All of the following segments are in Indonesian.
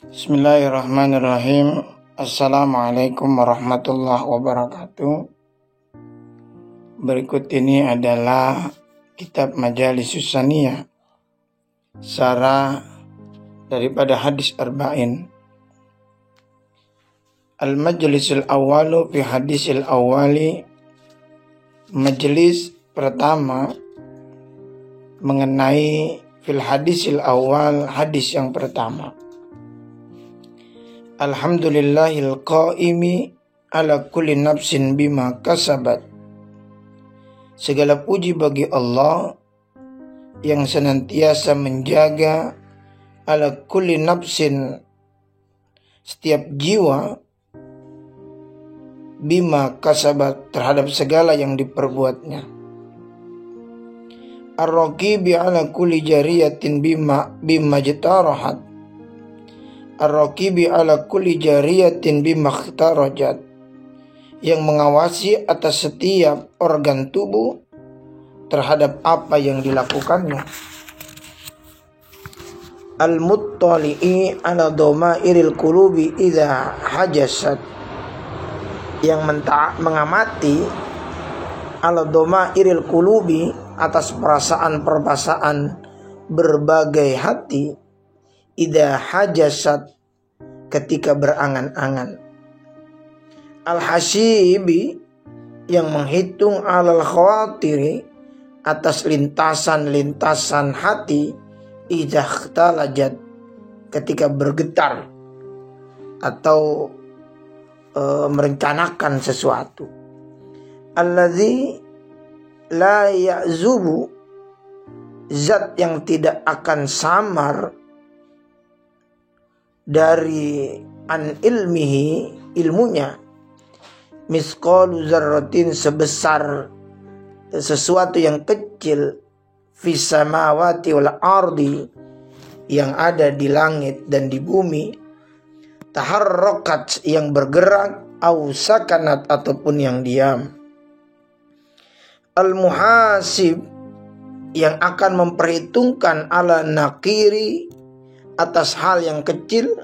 Bismillahirrahmanirrahim. Assalamualaikum warahmatullahi wabarakatuh. Berikut ini adalah kitab Majalisus Saniyah, syarah daripada hadis arba'in. Al-majlisul awwalu fi hadisil awwali. Majelis pertama mengenai fil hadisil awal, hadis yang pertama. Alhamdulillahil qaimi ala kulli nafsin bima kasabat. Segala puji bagi Allah yang senantiasa menjaga ala kulli nafsin, setiap jiwa, bima kasabat, terhadap segala yang diperbuatnya. Ar-raqibi ala kulli jariyatin bima jtarahat. Ar-raqibi ala kulli jariyatin bima ikhtarajat, yang mengawasi atas setiap organ tubuh terhadap apa yang dilakukannya. Al-muttali'i ala dhamairil qulubi idza hajasat, yang mengamati ala dhamairil qulubi, atas perasaan-perasaan berbagai hati, idza hajasat, ketika berangan-angan. Al-hasibi, yang menghitung alal khawatiri, atas lintasan-lintasan hati, idza ikhtalajat, ketika bergetar atau merencanakan sesuatu. Alladzi la ya'zubu, zat yang tidak akan samar dari an ilmihi, ilmunya, misqalu zarratin, sebesar sesuatu yang kecil, fis samawati wal ardi, yang ada di langit dan di bumi, taharrakat, yang bergerak, au sakanat, ataupun yang diam. Al-muhasib, yang akan memperhitungkan ala nakiri, atas hal yang kecil,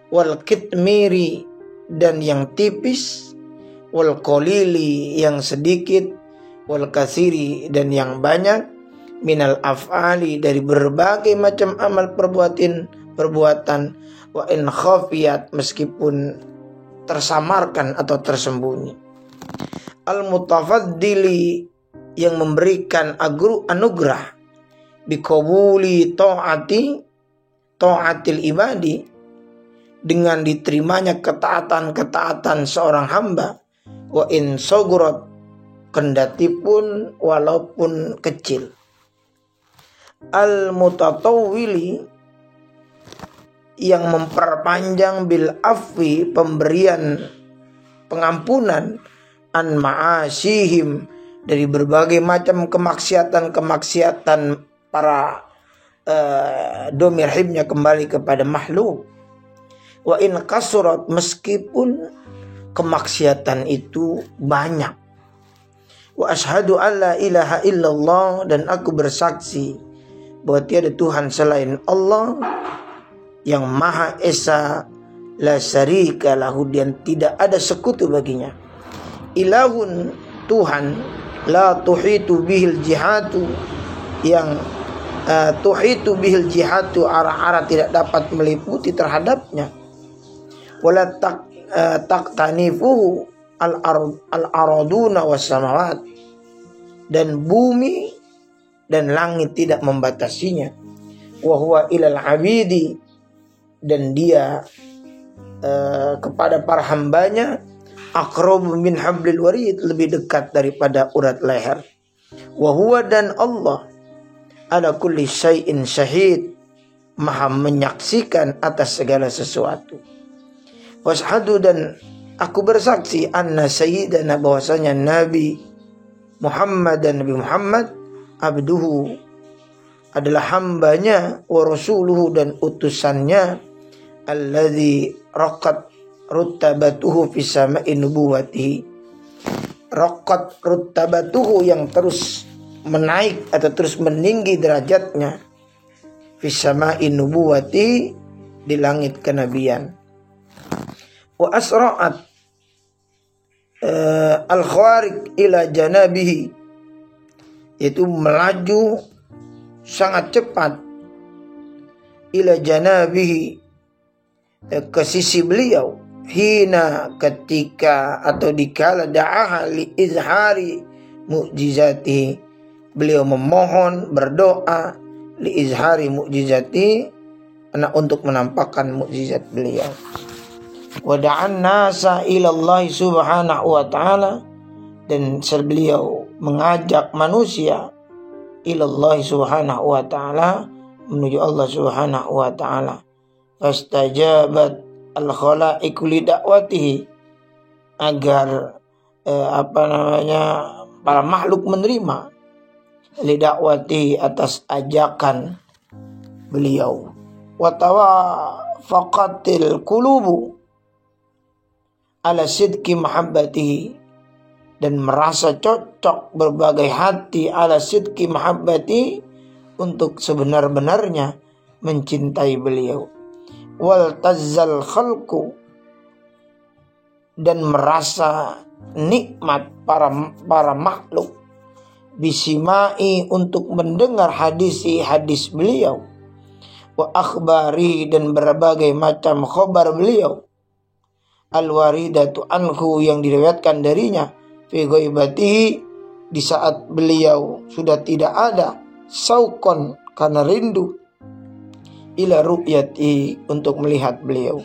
wal kitmiri, dan yang tipis, wal qalili, yang sedikit, wal katsiri, dan yang banyak, minal af'ali, dari berbagai macam amal perbuatan, wa in khafiyat, meskipun tersamarkan atau tersembunyi. Al-mutafaddili, yang memberikan anugerah, biqabuli ta'atil ibadi, dengan diterimanya ketaatan seorang hamba, wa in sogurot, kendati pun walaupun kecil. Al-mutatawwili, yang memperpanjang bil afwi, pemberian pengampunan, an ma'asihim, dari berbagai macam kemaksiatan para domir hibnya kembali kepada makhluk. Wa in kasurat, meskipun kemaksiatan itu banyak. Wa ashhadu an la ilaha illallah, dan aku bersaksi bahwa tiada Tuhan selain Allah yang Maha Esa, la syarika lahu, dan tidak ada sekutu baginya. Ilahun, Tuhan, la tuhitu bihil jihatu, yang tuhitu bihil jihatu, arah-arah tidak dapat meliputi terhadapnya. Wala taqtanifuhu al-araduna was samawat, dan bumi dan langit tidak membatasinya. Wa huwa ilal abidi, dan dia kepada para hambanya, aqrabu min hablil warid, lebih dekat daripada urat leher. Wa huwa, dan Allah, ala kulli syai'in syahid, maha menyaksikan atas segala sesuatu. Washhadu, dan aku bersaksi, anna sayyidana, bahwasanya Nabi Muhammad, dan Nabi Muhammad, abduhu, adalah hambanya, wa rasuluhu, dan utusannya, alladzi raqat ruttabatuhu fi sama'i nubuwatihi. Raqat ruttabatuhu, yang terus menaik atau terus meninggi derajatnya, fi sama'i nubuwati, di langit kenabian. Wa asra'at al-khawariq ila janabihi, yaitu melaju sangat cepat, ila janabihi, ke sisi beliau, hina, ketika atau dikala da'aha li izhari mu'jizati, beliau memohon berdoa li izhari mu'jizati, untuk menampakkan mukjizat beliau. Wa da'an nasa ila Allah subhanahu wa ta'ala, dan beliau mengajak manusia ila Allah subhanahu wa ta'ala, menuju Allah subhanahu wa ta'ala. Fastajabat al-khalaiqu li da'watihi, agar para makhluk menerima li da'watihi, atas ajakan beliau. Wa tawafaqatil qulubu ala sidqi mahabbatihi, dan merasa cocok berbagai hati ala sidqi mahabbati, untuk sebenar-benarnya mencintai beliau. Wal tazzal khalqu, dan merasa nikmat para makhluk bisimai, untuk mendengar hadis beliau, wa akhbari, dan berbagai macam khabar beliau, al-waridatu anhu, yang diriwayatkan darinya, fi ghaibatihi, di saat beliau sudah tidak ada, sauqan, karena rindu, ila ru'yati, untuk melihat beliau.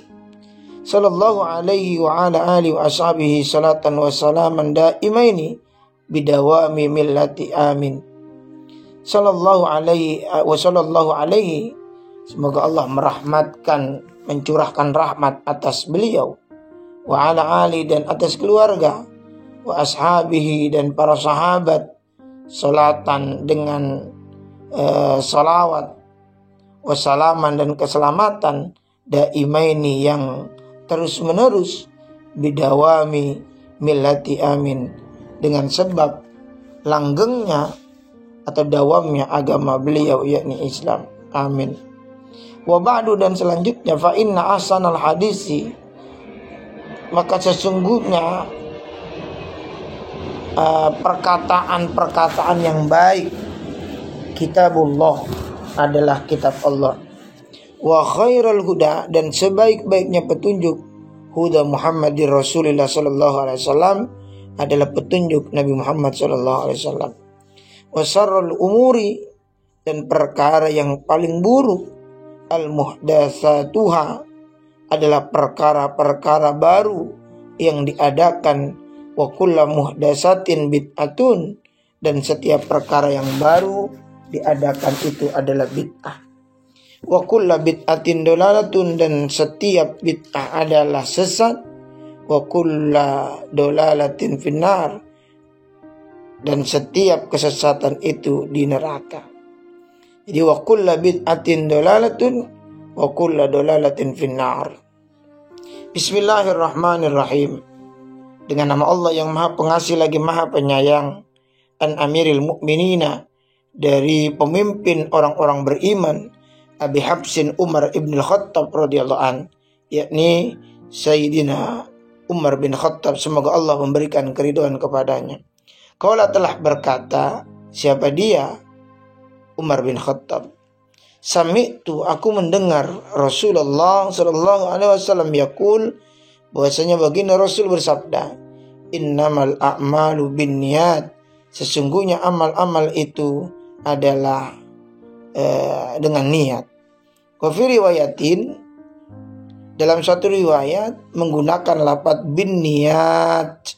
Sallallahu alaihi wa ala alihi wa ashabihi salatan wa salaman daimaini bidawami millati amin. Sallallahu alaihi wa sallallahu alaihi, semoga Allah merahmatkan, mencurahkan rahmat atas beliau, wa ala ali, dan atas keluarga, wa ashabihi, dan para sahabat, salatan, dengan salawat, wa salaman, dan keselamatan, daimaini, yang terus menerus, bidawami millati amin, dengan sebab langgengnya atau dawamnya agama beliau, yakni Islam. Amin. Wa ba'du, dan selanjutnya, fa inna ahsanal hadisi, maka sesungguhnya perkataan-perkataan yang baik, kitabullah, adalah kitab Allah. Wa khairul huda, dan sebaik-baiknya petunjuk, huda Muhammadir Rasulullah sallallahu alaihi wasallam, adalah petunjuk Nabi Muhammad sallallahu alaihi wasallam. Wa syarrul umuri, dan perkara yang paling buruk, al-muhdatsatuha, adalah perkara-perkara baru yang diadakan, wa kullu muhdatsatin bid'atun, dan setiap perkara yang baru diadakan itu adalah bid'ah. Wa kullu bid'atin dolalatun, dan setiap bid'ah adalah sesat. Wa kullu dolalatin finnar, dan setiap kesesatan itu di neraka. Jadi wa kullu bid'atin dolalatun wa kullu dolalatin finnar. Bismillahirrahmanirrahim. Dengan nama Allah yang Maha Pengasih lagi Maha Penyayang. An Amiril Mukminina, dari pemimpin orang-orang beriman, Abi Hafsin Umar ibn Khattab radhiyallahu an, yakni Sayyidina Umar bin Khattab, semoga Allah memberikan keridhaan kepadanya. Qala, telah berkata, siapa dia? Umar bin Khattab. Sami'tu, aku mendengar Rasulullah sallallahu alaihi wasallam yaqul, bahwasanya baginda Rasul bersabda, innamal a'malu binniyat, sesungguhnya amal-amal itu adalah dengan niat. Wa fi riwayatin, dalam satu riwayat menggunakan lafaz bin niat,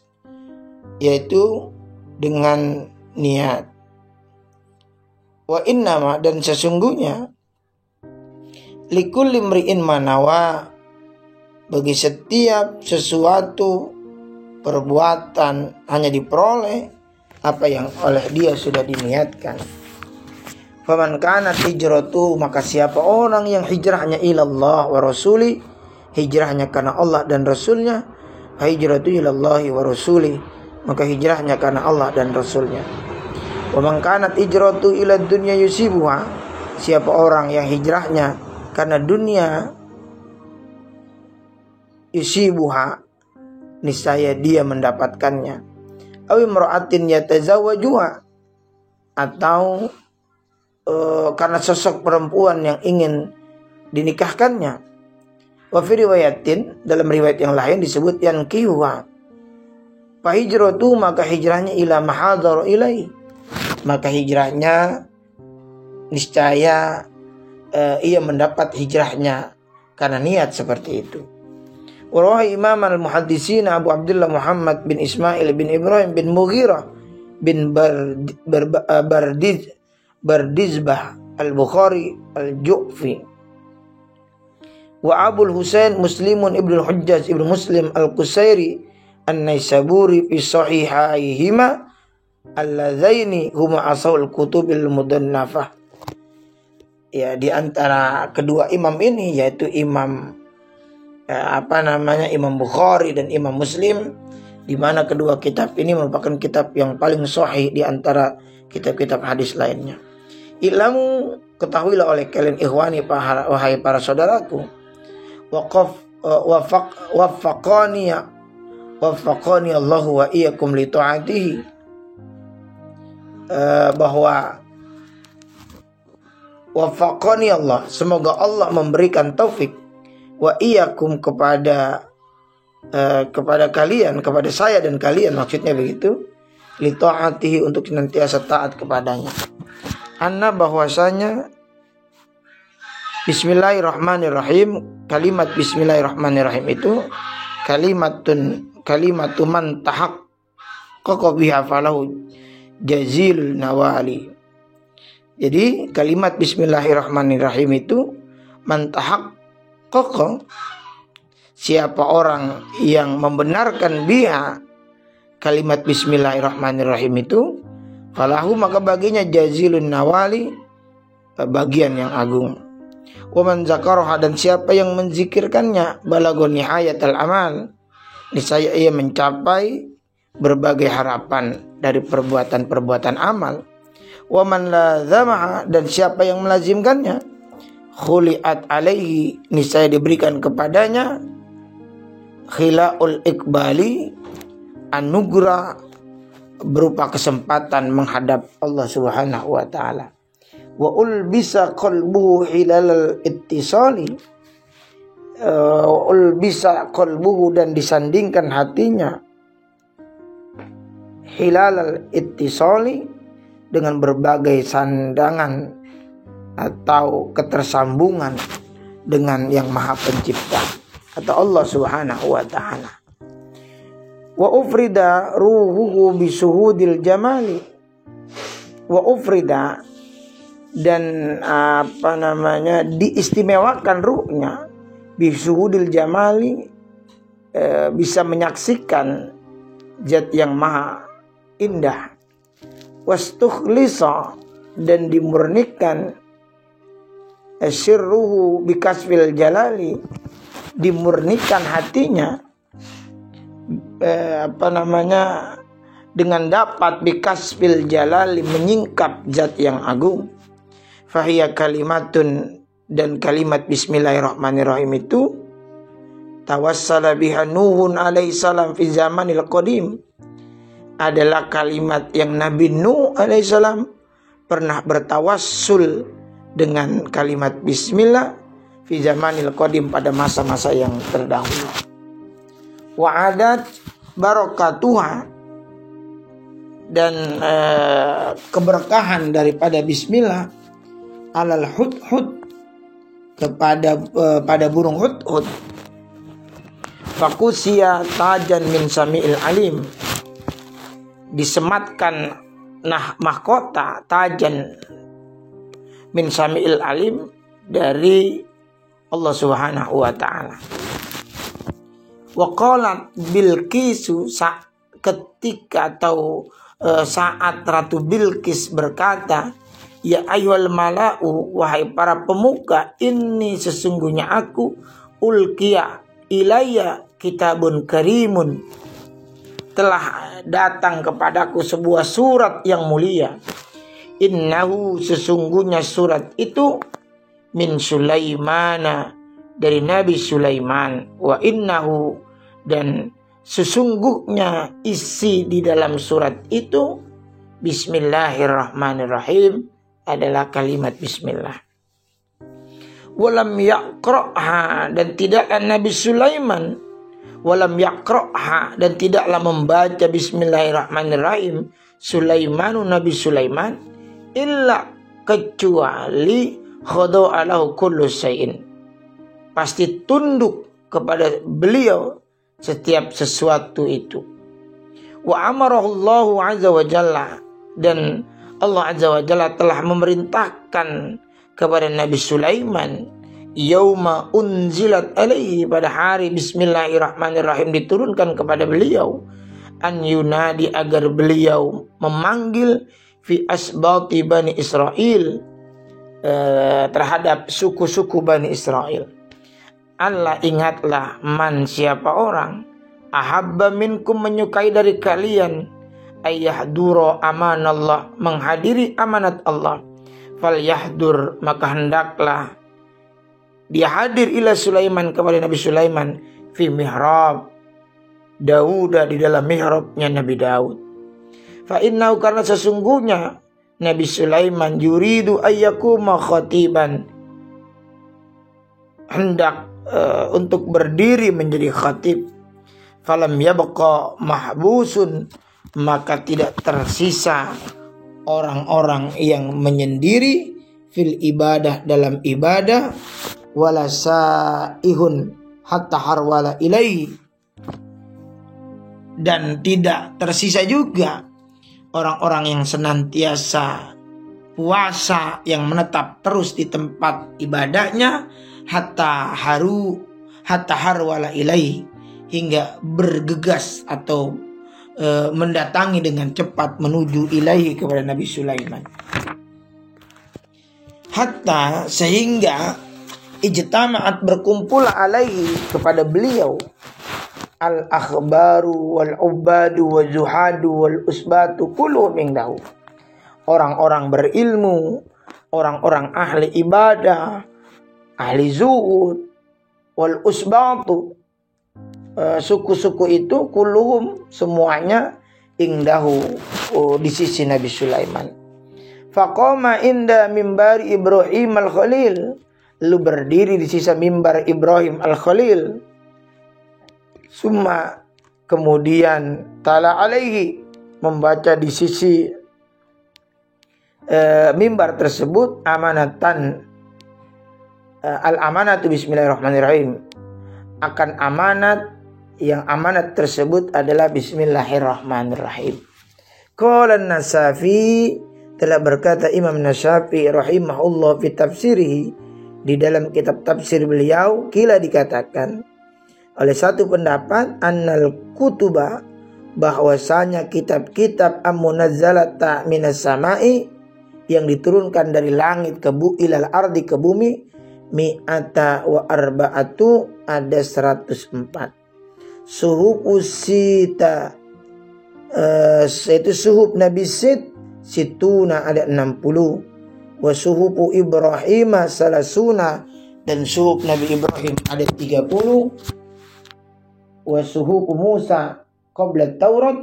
yaitu dengan niat. Wa innama, dan sesungguhnya, likulli mri'in manawa, bagi setiap sesuatu perbuatan hanya diperoleh apa yang oleh dia sudah diniatkan. Faman kanat hijratu, maka siapa orang yang hijrahnya ilallah wa rasuli, hijrahnya karena Allah dan Rasulnya, hijratu ilallahi wa rasuli, maka hijrahnya karena Allah dan Rasulnya. Wa man kanat hijratu ila dunya yusibuha, siapa orang yang hijrahnya karena dunia yusibuha, niscaya dia mendapatkannya. Aw imra'atin yatazawwajuha, atau karena sosok perempuan yang ingin dinikahkannya. Wa fi riwayatin, dalam riwayat yang lain disebut yankihuha, fa hijratu, maka hijrahnya ila mahadzara ilai, maka hijrahnya niscaya ia mendapat hijrahnya karena niat seperti itu. Wa Imam al-Muhaddisin Abu Abdullah Muhammad bin Ismail bin Ibrahim bin Mughirah bin Bardizbah al-Bukhari al-Ju'fi wa Abul Husain Muslimun ibn al-Hujjaj ibn Muslim al-Qusairi an-Naisaburi fi sahihaihima alladzaini huma asaul kutubil mudannafah. Ya, di antara kedua imam ini, yaitu Imam Imam Bukhari dan Imam Muslim, di mana kedua kitab ini merupakan kitab yang paling sahih di antara kitab-kitab hadis lainnya. Ilamu, ketahuilah oleh kalian ikhwani, wahai para saudaraku, wafaqani Allahu wa iyyakum li ta'atihi, bahwa wafaqani Allah, semoga Allah memberikan taufik, wa iyyakum, kepada kalian, kepada saya dan kalian, maksudnya begitu, li ta'atihi, untuk senantiasa taat kepadanya. Anna, bahwasanya bismillahirrahmanirrahim, kalimat bismillahirrahmanirrahim itu kalimatu man tahaqqaqa biha falahu jazilul nawali. Jadi kalimat bismillahirrahmanirrahim itu man tahaqqaqa, siapa orang yang membenarkan biha, kalimat bismillahirrahmanirrahim itu, falahu, maka baginya jazilun nawali, bagian yang agung. Wa man zakaraha, dan siapa yang menzikirkannya, balagun nihayatal amal, niscaya ia mencapai berbagai harapan dari perbuatan-perbuatan amal. Wa man lazamaha, dan siapa yang melazimkannya, khuliat alaihi, niscaya diberikan kepadanya khilaul iqbali, anugerah berupa kesempatan menghadap Allah Subhanahu wa taala. Wa ulbisa qalbuhu hilalal ittisali, ulbisa qalbuhu, dan disandingkan hatinya hilalal ittisali, dengan berbagai sandangan atau ketersambungan dengan Yang Maha Pencipta atau Allah Subhanahu wa taala. Wa ufrida ruhuhu bisuhudil jamali, wa ufrida, dan diistimewakan ruhnya bisuhudil jamali, bisa menyaksikan zat yang maha indah. Wastukhlisa, dan dimurnikan sirruhu bikasfil jalali, dimurnikan hatinya dengan dapat bikasfil jalali, menyingkap zat yang agung. Fahiya kalimatun, dan kalimat bismillahirrahmanirrahim itu tawassala biha Nuhun alaihi salam fi zamanil qadim, adalah kalimat yang Nabi Nuh alaihi salam pernah bertawassul dengan kalimat bismillah fi zamanil qadim, pada masa-masa yang terdahulu. Wa adat barakatuha, dan keberkahan daripada bismillah alal hudhud, pada burung hudhud. Fakusia tajan min sami'il alim, disematkan mahkota tajan min sami'il alim, dari Allah Subhanahu wa taala. Wa qalat Bilqisu, ketika atau saat Ratu Bilqis berkata, ya ayyuhal mala'u, wahai para pemuka, ini sesungguhnya aku ulqiya ilayya kitabun karimun, telah datang kepadaku sebuah surat yang mulia. Innahu, sesungguhnya surat itu min Sulaimana, dari Nabi Sulaiman. Wa innahu, dan sesungguhnya isi di dalam surat itu Bismillahirrahmanirrahim adalah kalimat Bismillah. Walam yaqra'ha, dan tidaklah Nabi Sulaiman, walam yaqra'ha, dan tidaklah membaca Bismillahirrahmanirrahim Sulaimanu, Nabi Sulaiman, illa, kecuali khada'a lahu kullu syai'in, pasti tunduk kepada beliau setiap sesuatu itu. Wa amarahu Allahu azza wa jalla, dan Allah azza wa jalla telah memerintahkan kepada Nabi Sulaiman yauma unzilat alaihi, pada hari Bismillahirrahmanirrahim diturunkan kepada beliau, an yunadi, agar beliau memanggil fi asbati Bani Israel, terhadap suku-suku Bani Israel. Allah, ingatlah, man, siapa orang, ahabba minkum, menyukai dari kalian, ayyahdura amanallah, menghadiri amanat Allah, falyahdur, maka hendaklah dia hadir ila Sulaiman, kepada Nabi Sulaiman, fi mihrab Daud, di dalam mihrabnya Nabi Daud. Fa innahu, karena sesungguhnya Nabi Sulaiman yuridu ayyakuma khatiban, hendak untuk berdiri menjadi khatib. Falam yabqa mahbusun, maka tidak tersisa orang-orang yang menyendiri fil ibadah, dalam ibadah, wala sa'ihun hatta harwala ilaihi, dan tidak tersisa juga orang-orang yang senantiasa puasa, yang menetap terus di tempat ibadahnya, hatta harwala ilaihi, hingga bergegas atau mendatangi dengan cepat menuju ilaihi, kepada Nabi Sulaiman. Hatta, sehingga ijtama'at, berkumpul alaihi, kepada beliau, al-akhbaru wal-ubadu wal-zuhadu wal-usbatu kulluhum indahu, orang-orang berilmu, orang-orang ahli ibadah, ahli zuhud, wal-usbatu, suku-suku itu, kulluhum, semuanya, indahu, di sisi Nabi Sulaiman. Faqama inda mimbari Ibrahim al-Khalil, lalu berdiri di sisi mimbar Ibrahim al-Khalil. Summa, kemudian, tala alaihi, membaca di sisi mimbar tersebut, amanatan, al-amanatu bismillahirrahmanirrahim, akan amanat, yang amanat tersebut adalah Bismillahirrahmanirrahim. Qala an-Nasafi, telah berkata Imam Nasafi rahimahullah fi tafsirihi, di dalam kitab tafsir beliau, kila, dikatakan oleh satu pendapat, annal kutuba, bahwasanya kitab-kitab amunazzalata minas samai, yang diturunkan dari langit ke ilal ardi, ke bumi, mi'ata wa arba'atu, ada 104. Suhub usita, itu suhub Nabi Situna, ada 60. Wa suhubu Ibrahim salasuna, dan suhub Nabi Ibrahim ada 30. Wa suhubu Musa qabla Taurat,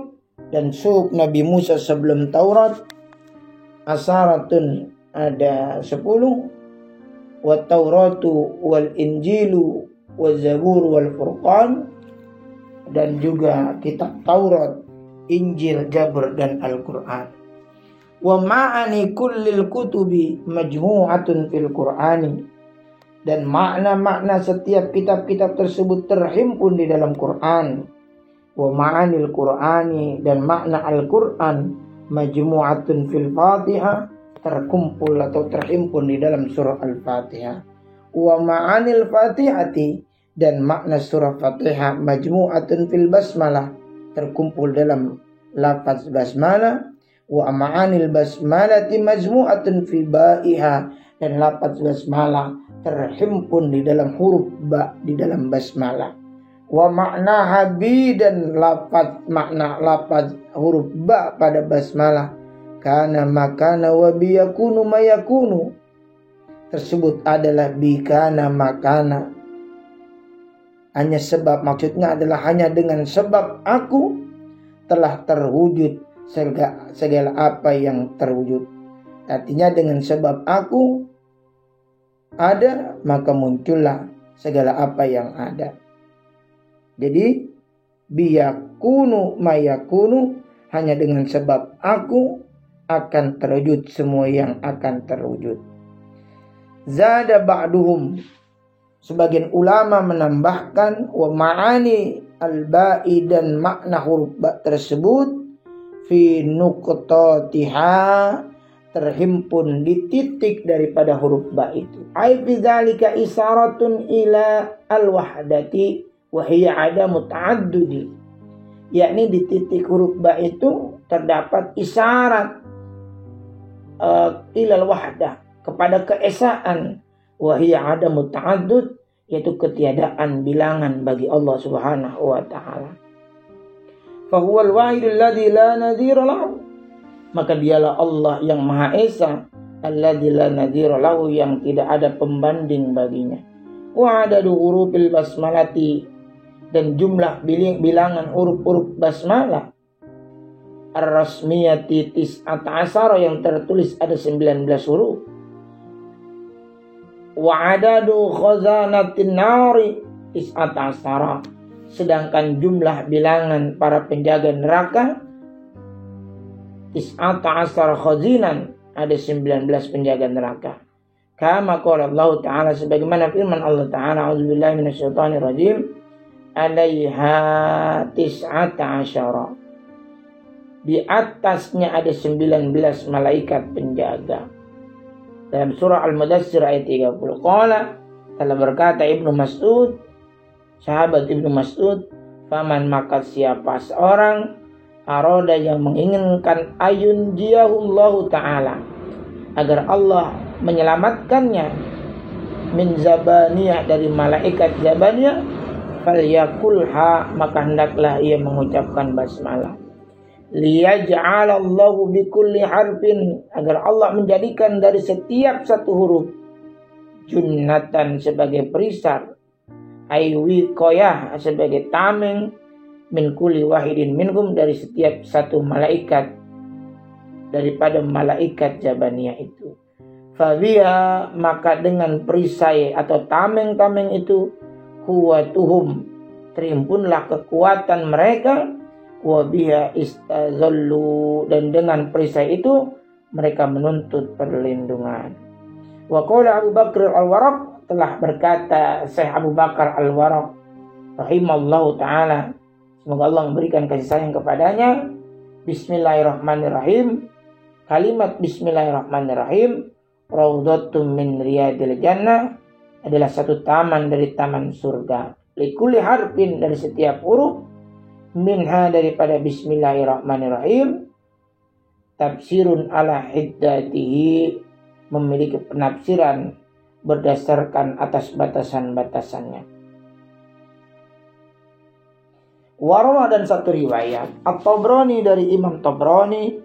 dan suhub Nabi Musa sebelum Taurat, asaratun, ada 10. Wa Tauratu wal Injilu wa Zabur wal Furqan, dan juga kitab Taurat, Injil, Zabur, dan Al-Quran. Wa ma'ani kullil kutubi majmu'atun fil Qur'ani, dan makna-makna setiap kitab-kitab tersebut terhimpun di dalam Quran. Wa ma'anil Qur'ani, dan makna Al-Quran, majmu'atun fil Fatihah, terkumpul atau terhimpun di dalam surah Al-Fatihah. Wa ma'anil Fatihati, dan makna surah Fatihah, majmu'atun fil basmalah, terkumpul dalam lafaz basmalah. Wa ma'anil basmalati majmu'atun fi ba'iha, dan lafaz basmalah terhimpun di dalam huruf ba, di dalam basmalah. Wa makna habi, dan makna lafaz huruf ba pada basmalah, kana makana wa biyakunu mayakunu, tersebut adalah bikana makana Hanya sebab, maksudnya adalah hanya dengan sebab aku telah terwujud segala apa yang terwujud. Artinya dengan sebab aku ada, maka muncullah segala apa yang ada. Jadi biyakunu mayakunu, hanya dengan sebab aku akan terwujud semua yang akan terwujud. Zada ba'duhum, sebagian ulama menambahkan, wa ma'ani al-ba'i, dan makna huruf ba tersebut fi nuqtatiha, terhimpun di titik daripada huruf ba itu. Ai fi dzalika isyaratun ila al-wahdati wa hiya adamu ta'addudi, yakni di titik huruf ba itu terdapat isyarat ila al-wahdah, kepada keesaan, wa hiya adamu ta'addud, yaitu ketiadaan bilangan bagi Allah Subhanahu wa taala. Fa huwal wahidul ladzi la nadhira lahu, maka dialah Allah yang Maha Esa, alladzi la nadhira lahu, yang tidak ada pembanding baginya. Wa adadu hurufil basmalati, dan jumlah bilangan huruf-huruf basmalah ar-rasmiyati tis'ata asyara, yang tertulis ada 19 huruf. Wa adadu khazanatin nari tis'ata asyara, sedangkan jumlah bilangan para penjaga neraka tis'ata asyara khazinan, ada 19 penjaga neraka. Kama qala Allah Ta'ala, sebagaimana firman Allah Ta'ala, a'udzubillahi minasyaitonir rajim, alaiha tis'ata asyara, di atasnya ada 19 malaikat penjaga. Dalam surah Al-Mudaththir ayat 30, qala, telah berkata Ibnu Mas'ud, sahabat Ibnu Mas'ud, faman, maka siapa seorang aroda yang menginginkan ayun jiyahullahu ta'ala, agar Allah menyelamatkannya, min zabaniyah, dari malaikat zabaniyah, falyakulha, maka hendaklah ia mengucapkan basmalah. Liyaj'alallahu bikulli harfin, agar Allah menjadikan dari setiap satu huruf junnatan, sebagai perisar, aywi koyah, sebagai tameng, min kulli wahidin minhum, dari setiap satu malaikat daripada malaikat jabaniyah itu. Fabiha, maka dengan perisai atau tameng-tameng itu, kuwatuhum, terhimpunlah kekuatan mereka, wa biha istazallu, dan dengan perisai itu mereka menuntut perlindungan. Wa qala Abu Bakar Al-Waraq, telah berkata Syekh Abu Bakar Al-Waraq rahimallahu taala, semoga Allah memberikan kasih sayang kepadanya, bismillahirrahmanirrahim, kalimat bismillahirrahmanirrahim, raudhatum min riyadil jannah, adalah satu taman dari taman surga. Likulli harfin, dari setiap huruf, minha, daripada bismillahirrahmanirrahim, tafsirun ala hiddatihi, memiliki penafsiran berdasarkan atas batasan-batasannya. Warwa, dan satu riwayat At-Tabrani, dari Imam Tabrani,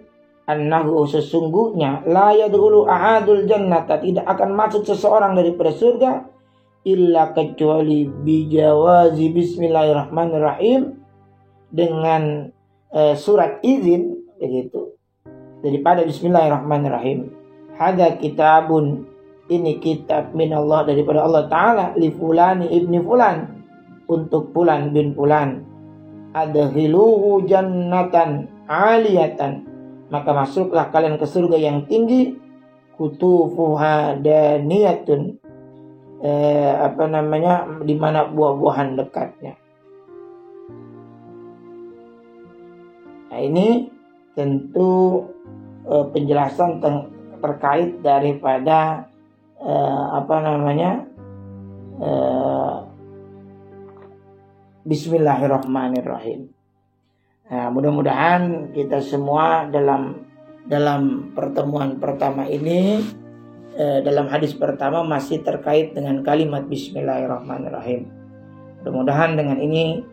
annahu, sesungguhnya, la yadkhulu ahadul jannata, tidak akan masuk seseorang daripada surga, illa, kecuali bijawazi bismillahirrahmanirrahim, dengan surat izin, begitu, daripada bismillahirrahmanirrahim. Hadza kitabun, ini kitab minallah, daripada Allah Ta'ala, li fulani ibni fulan, untuk fulan bin fulan, adkhiluhu jannatan aliyatan, maka masuklah kalian ke surga yang tinggi, kutufuha daniyatun, di mana buah-buahan dekatnya. Nah, ini tentu penjelasan terkait daripada bismillahirrahmanirrahim. Nah, mudah-mudahan kita semua dalam pertemuan pertama ini, dalam hadis pertama, masih terkait dengan kalimat bismillahirrahmanirrahim. Mudah-mudahan dengan ini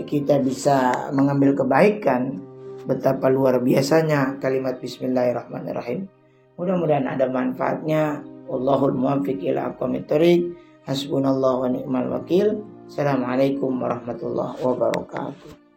kita bisa mengambil kebaikan. Betapa luar biasanya kalimat bismillahirrahmanirrahim. Mudah-mudahan ada manfaatnya. Wallahul muwaffiq ila aqwamit thoriq. Hasbunallahu wa ni'mal wakil. Assalamualaikum warahmatullahi wabarakatuh.